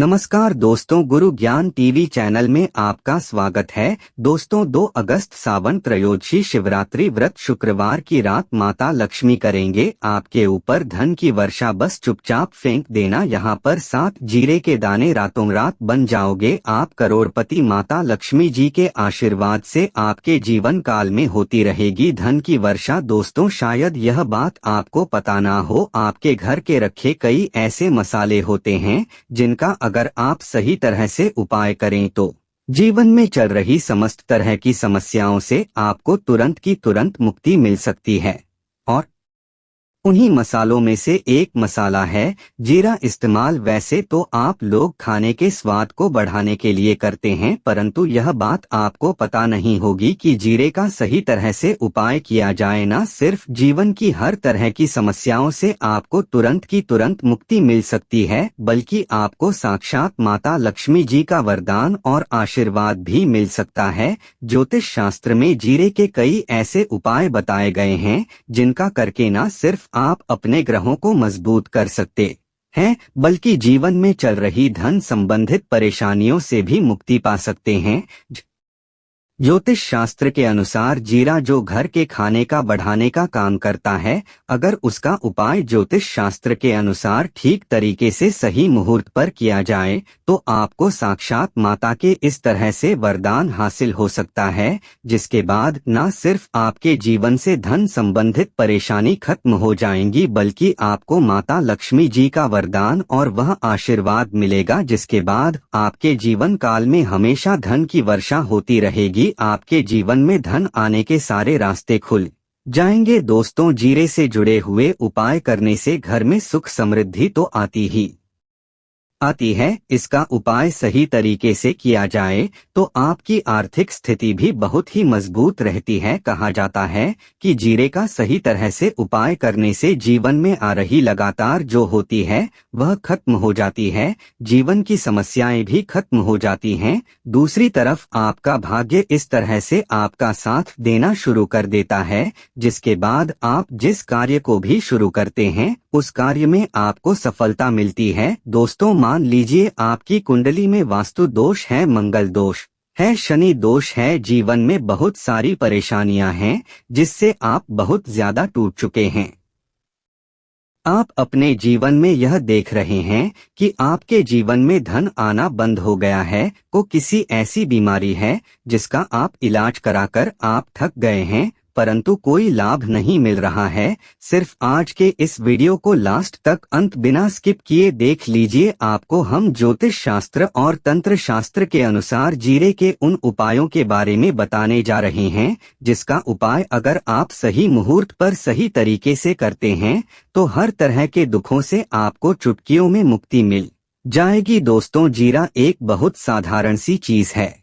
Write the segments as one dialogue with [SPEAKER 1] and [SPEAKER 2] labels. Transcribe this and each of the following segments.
[SPEAKER 1] नमस्कार दोस्तों, गुरु ज्ञान टीवी चैनल में आपका स्वागत है। दोस्तों, 2 अगस्त सावन त्रयोदशी शिवरात्रि व्रत शुक्रवार की रात माता लक्ष्मी करेंगे आपके ऊपर धन की वर्षा। बस चुपचाप फेंक देना यहाँ पर 7 जीरे के दाने, रातों रात बन जाओगे आप करोड़पति। माता लक्ष्मी जी के आशीर्वाद से आपके जीवन काल में होती रहेगी धन की वर्षा। दोस्तों, शायद यह बात आपको पता ना हो, आपके घर के रखे कई ऐसे मसाले होते हैं जिनका अगर आप सही तरह से उपाय करें तो जीवन में चल रही समस्त तरह की समस्याओं से आपको तुरंत की तुरंत मुक्ति मिल सकती है। और उन्हीं मसालों में से एक मसाला है जीरा। इस्तेमाल वैसे तो आप लोग खाने के स्वाद को बढ़ाने के लिए करते हैं, परंतु यह बात आपको पता नहीं होगी कि जीरे का सही तरह से उपाय किया जाए ना सिर्फ जीवन की हर तरह की समस्याओं से आपको तुरंत की तुरंत मुक्ति मिल सकती है, बल्कि आपको साक्षात माता लक्ष्मी जी का वरदान और आशीर्वाद भी मिल सकता है। ज्योतिष शास्त्र में जीरे के कई ऐसे उपाय बताए गए हैं जिनका करके न सिर्फ आप अपने ग्रहों को मजबूत कर सकते हैं, बल्कि जीवन में चल रही धन संबंधित परेशानियों से भी मुक्ति पा सकते हैं। ज्योतिष शास्त्र के अनुसार जीरा जो घर के खाने का बढ़ाने का काम करता है, अगर उसका उपाय ज्योतिष शास्त्र के अनुसार ठीक तरीके से सही मुहूर्त पर किया जाए तो आपको साक्षात माता के इस तरह से वरदान हासिल हो सकता है, जिसके बाद न सिर्फ आपके जीवन से धन संबंधित परेशानी खत्म हो जाएंगी, बल्कि आपको माता लक्ष्मी जी का वरदान और वह आशीर्वाद मिलेगा, जिसके बाद आपके जीवन काल में हमेशा धन की वर्षा होती रहेगी। आपके जीवन में धन आने के सारे रास्ते खुल जाएंगे। दोस्तों, जीरे से जुड़े हुए उपाय करने से घर में सुख समृद्धि तो आती है। इसका उपाय सही तरीके से किया जाए तो आपकी आर्थिक स्थिति भी बहुत ही मजबूत रहती है। कहा जाता है कि जीरे का सही तरह से उपाय करने से जीवन में आ रही लगातार जो होती है वह खत्म हो जाती है, जीवन की समस्याएं भी खत्म हो जाती हैं। दूसरी तरफ आपका भाग्य इस तरह से आपका साथ देना शुरू कर देता है, जिसके बाद आप जिस कार्य को भी शुरू करते हैं उस कार्य में आपको सफलता मिलती है। दोस्तों, मान लीजिए आपकी कुंडली में वास्तु दोष है, मंगल दोष है, शनि दोष है, जीवन में बहुत सारी परेशानियां हैं जिससे आप बहुत ज्यादा टूट चुके हैं। आप अपने जीवन में यह देख रहे हैं कि आपके जीवन में धन आना बंद हो गया है, को किसी ऐसी बीमारी है जिसका आप इलाज कराकर आप थक गए हैं, परंतु कोई लाभ नहीं मिल रहा है। सिर्फ आज के इस वीडियो को लास्ट तक अंत बिना स्किप किए देख लीजिए। आपको हम ज्योतिष शास्त्र और तंत्र शास्त्र के अनुसार जीरे के उन उपायों के बारे में बताने जा रहे हैं जिसका उपाय अगर आप सही मुहूर्त पर सही तरीके से करते हैं तो हर तरह के दुखों से आपको चुटकियों में मुक्ति मिल जाएगी। दोस्तों, जीरा एक बहुत साधारण सी चीज है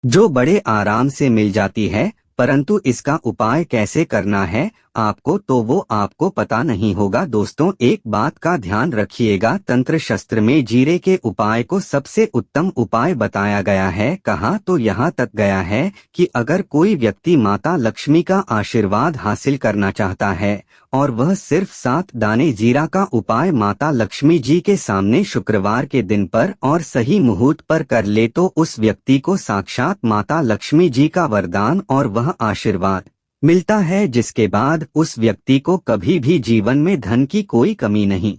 [SPEAKER 1] जो बड़े आराम से मिल जाती है, परंतु इसका उपाय कैसे करना है आपको तो वो आपको पता नहीं होगा। दोस्तों, एक बात का ध्यान रखिएगा, तंत्र शास्त्र में जीरे के उपाय को सबसे उत्तम उपाय बताया गया है। कहा तो यहाँ तक गया है कि अगर कोई व्यक्ति माता लक्ष्मी का आशीर्वाद हासिल करना चाहता है और वह सिर्फ 7 दाने जीरा का उपाय माता लक्ष्मी जी के सामने शुक्रवार के दिन पर और सही मुहूर्त पर कर ले तो उस व्यक्ति को साक्षात माता लक्ष्मी जी का वरदान और वह आशीर्वाद मिलता है, जिसके बाद उस व्यक्ति को कभी भी जीवन में धन की कोई कमी नहीं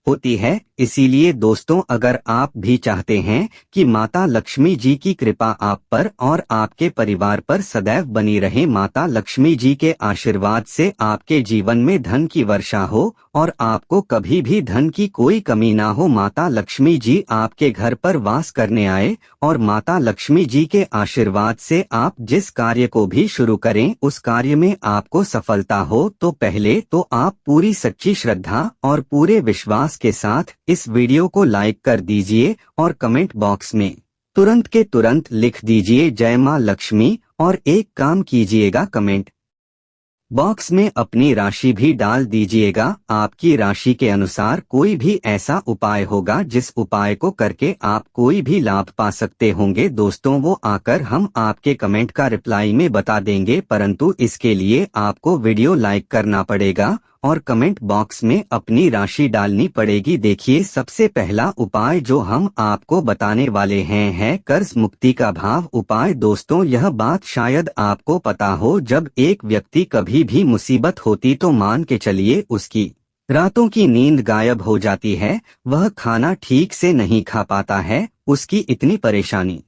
[SPEAKER 1] होती है। इसीलिए दोस्तों, अगर आप भी चाहते हैं कि माता लक्ष्मी जी की कृपा आप पर और आपके परिवार पर सदैव बनी रहे, माता लक्ष्मी जी के आशीर्वाद से आपके जीवन में धन की वर्षा हो और आपको कभी भी धन की कोई कमी ना हो, माता लक्ष्मी जी आपके घर पर वास करने आए और माता लक्ष्मी जी के आशीर्वाद से आप जिस कार्य को भी शुरू करें उस कार्य में आपको सफलता हो, तो पहले तो आप पूरी सच्ची श्रद्धा और पूरे विश्वास के साथ इस वीडियो को लाइक कर दीजिए और कमेंट बॉक्स में तुरंत के तुरंत लिख दीजिए जय मां लक्ष्मी। और एक काम कीजिएगा, कमेंट बॉक्स में अपनी राशि भी डाल दीजिएगा। आपकी राशि के अनुसार कोई भी ऐसा उपाय होगा जिस उपाय को करके आप कोई भी लाभ पा सकते होंगे। दोस्तों, वो आकर हम आपके कमेंट का रिप्लाई में बता देंगे, परंतु इसके लिए आपको वीडियो लाइक करना पड़ेगा और कमेंट बॉक्स में अपनी राशि डालनी पड़ेगी। देखिए, सबसे पहला उपाय जो हम आपको बताने वाले हैं है कर्ज मुक्ति का भाव उपाय। दोस्तों, यह बात शायद आपको पता हो, जब एक व्यक्ति कभी भी मुसीबत होती तो मान के चलिए उसकी रातों की नींद गायब हो जाती है, वह खाना ठीक से नहीं खा पाता है, उसकी इतनी परेशानी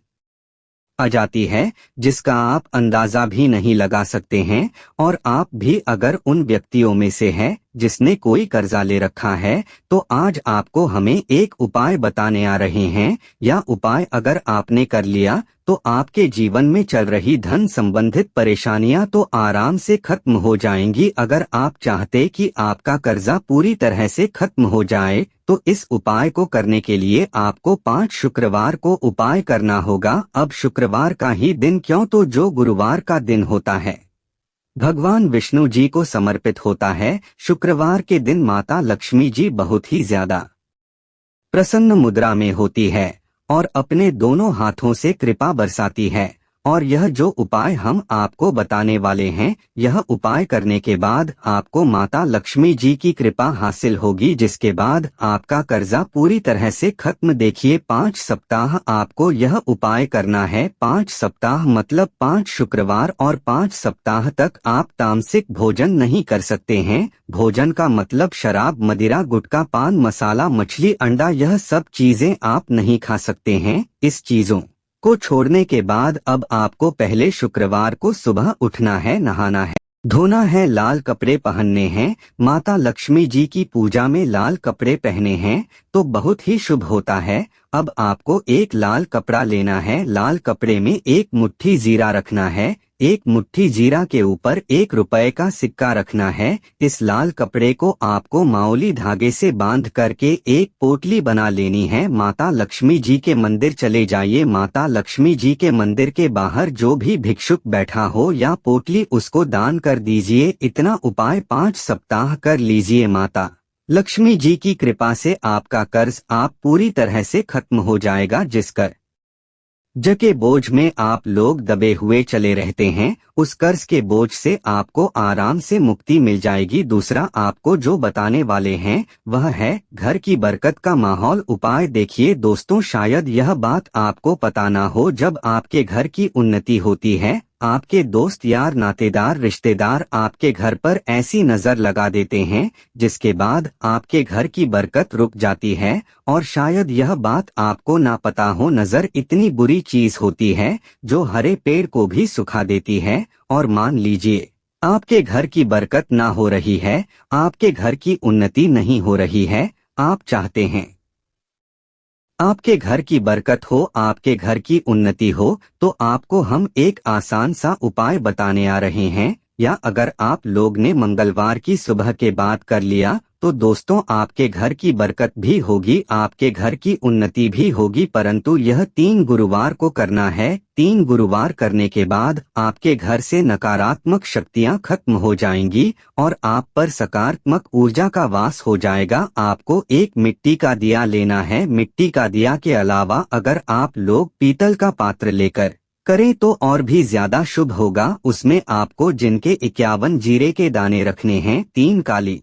[SPEAKER 1] आ जाती है जिसका आप अंदाजा भी नहीं लगा सकते हैं। और आप भी अगर उन व्यक्तियों में से हैं जिसने कोई कर्जा ले रखा है, तो आज आपको हमें एक उपाय बताने आ रहे हैं। या उपाय अगर आपने कर लिया तो आपके जीवन में चल रही धन संबंधित परेशानियां तो आराम से खत्म हो जाएंगी। अगर आप चाहते कि आपका कर्जा पूरी तरह से खत्म हो जाए, तो इस उपाय को करने के लिए आपको 5 शुक्रवार को उपाय करना होगा। अब शुक्रवार का ही दिन क्यों, तो जो गुरुवार का दिन होता है भगवान विष्णु जी को समर्पित होता है। शुक्रवार के दिन माता लक्ष्मी जी बहुत ही ज्यादा प्रसन्न मुद्रा में होती है और अपने दोनों हाथों से कृपा बरसाती है। और यह जो उपाय हम आपको बताने वाले हैं, यह उपाय करने के बाद आपको माता लक्ष्मी जी की कृपा हासिल होगी, जिसके बाद आपका कर्जा पूरी तरह से खत्म। देखिए, 5 सप्ताह आपको यह उपाय करना है। 5 सप्ताह मतलब 5 शुक्रवार और 5 सप्ताह तक आप तामसिक भोजन नहीं कर सकते हैं। भोजन का मतलब शराब, मदिरा, गुटखा, पान मसाला, मछली, अंडा, यह सब चीजें आप नहीं खा सकते हैं। इस चीजों को छोड़ने के बाद अब आपको पहले शुक्रवार को सुबह उठना है, नहाना है, धोना है, लाल कपड़े पहनने हैं, माता लक्ष्मी जी की पूजा में लाल कपड़े पहने हैं तो बहुत ही शुभ होता है। अब आपको एक लाल कपड़ा लेना है, लाल कपड़े में एक मुट्ठी जीरा रखना है, एक मुट्ठी जीरा के ऊपर 1 रुपए का सिक्का रखना है। इस लाल कपड़े को आपको माओली धागे से बांध करके एक पोटली बना लेनी है। माता लक्ष्मी जी के मंदिर चले जाइए, माता लक्ष्मी जी के मंदिर के बाहर जो भी भिक्षुक बैठा हो या पोटली उसको दान कर दीजिए। इतना उपाय 5 सप्ताह कर लीजिए। माता लक्ष्मी जी की कृपा से आपका कर्ज आप पूरी तरह से खत्म हो जाएगा। जिस कर्ज के बोझ में आप लोग दबे हुए चले रहते हैं, उस कर्ज के बोझ से आपको आराम से मुक्ति मिल जाएगी। दूसरा आपको जो बताने वाले हैं वह है घर की बरकत का माहौल उपाय। देखिए दोस्तों, शायद यह बात आपको पता ना हो, जब आपके घर की उन्नति होती है, आपके दोस्त यार नातेदार रिश्तेदार आपके घर पर ऐसी नजर लगा देते हैं जिसके बाद आपके घर की बरकत रुक जाती है। और शायद यह बात आपको ना पता हो, नजर इतनी बुरी चीज होती है जो हरे पेड़ को भी सुखा देती है। और मान लीजिए आपके घर की बरकत ना हो रही है, आपके घर की उन्नति नहीं हो रही है, आप चाहते हैं आपके घर की बरकत हो, आपके घर की उन्नति हो, तो आपको हम एक आसान सा उपाय बताने आ रहे हैं। या अगर आप लोग ने मंगलवार की सुबह के बाद कर लिया तो दोस्तों आपके घर की बरकत भी होगी, आपके घर की उन्नति भी होगी। परंतु यह 3 गुरुवार को करना है। 3 गुरुवार करने के बाद आपके घर से नकारात्मक शक्तियां खत्म हो जाएंगी और आप पर सकारात्मक ऊर्जा का वास हो जाएगा। आपको एक मिट्टी का दिया लेना है। मिट्टी का दिया के अलावा अगर आप लोग पीतल का पात्र लेकर करें तो और भी ज्यादा शुभ होगा। उसमें आपको जिनके 51 जीरे के दाने रखने हैं, 3 काली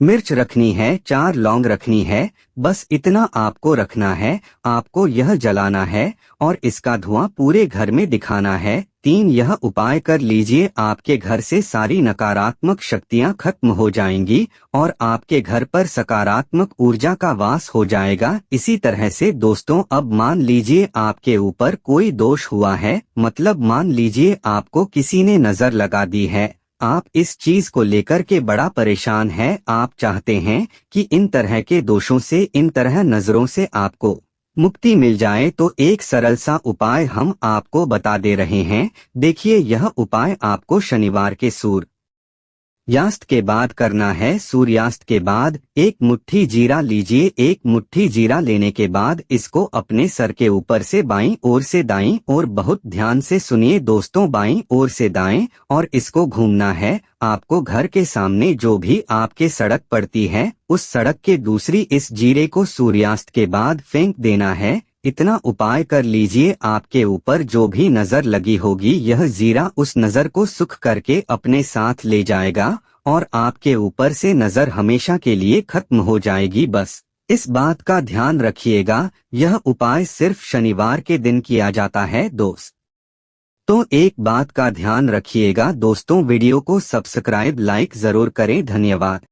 [SPEAKER 1] मिर्च रखनी है, 4 लौंग रखनी है, बस इतना आपको रखना है। आपको यह जलाना है और इसका धुआं पूरे घर में दिखाना है। 3 यह उपाय कर लीजिए, आपके घर से सारी नकारात्मक शक्तियां खत्म हो जाएंगी और आपके घर पर सकारात्मक ऊर्जा का वास हो जाएगा। इसी तरह से दोस्तों, अब मान लीजिए आपके ऊपर कोई दोष हुआ है, मतलब मान लीजिए आपको किसी ने नजर लगा दी है, आप इस चीज को लेकर के बड़ा परेशान है, आप चाहते हैं कि इन तरह के दोषों से, इन तरह नजरों से आपको मुक्ति मिल जाए, तो एक सरल सा उपाय हम आपको बता दे रहे हैं। देखिए, यह उपाय आपको शनिवार के सूर्यास्त के बाद करना है। सूर्यास्त के बाद 1 मुट्ठी जीरा लीजिए। 1 मुट्ठी जीरा लेने के बाद इसको अपने सर के ऊपर से बाईं ओर से दाईं ओर, बहुत ध्यान से सुनिए दोस्तों, बाईं ओर से दाएं, और इसको घूमना है। आपको घर के सामने जो भी आपके सड़क पड़ती है, उस सड़क के दूसरी इस जीरे को सूर्यास्त के बाद फेंक देना है। इतना उपाय कर लीजिए, आपके ऊपर जो भी नजर लगी होगी यह जीरा उस नजर को सुख करके अपने साथ ले जाएगा और आपके ऊपर से नजर हमेशा के लिए खत्म हो जाएगी। बस इस बात का ध्यान रखिएगा। यह उपाय सिर्फ शनिवार के दिन किया जाता है दोस्त। तो एक बात का ध्यान रखिएगा दोस्तों, वीडियो को सब्सक्राइब लाइक जरूर करें। धन्यवाद।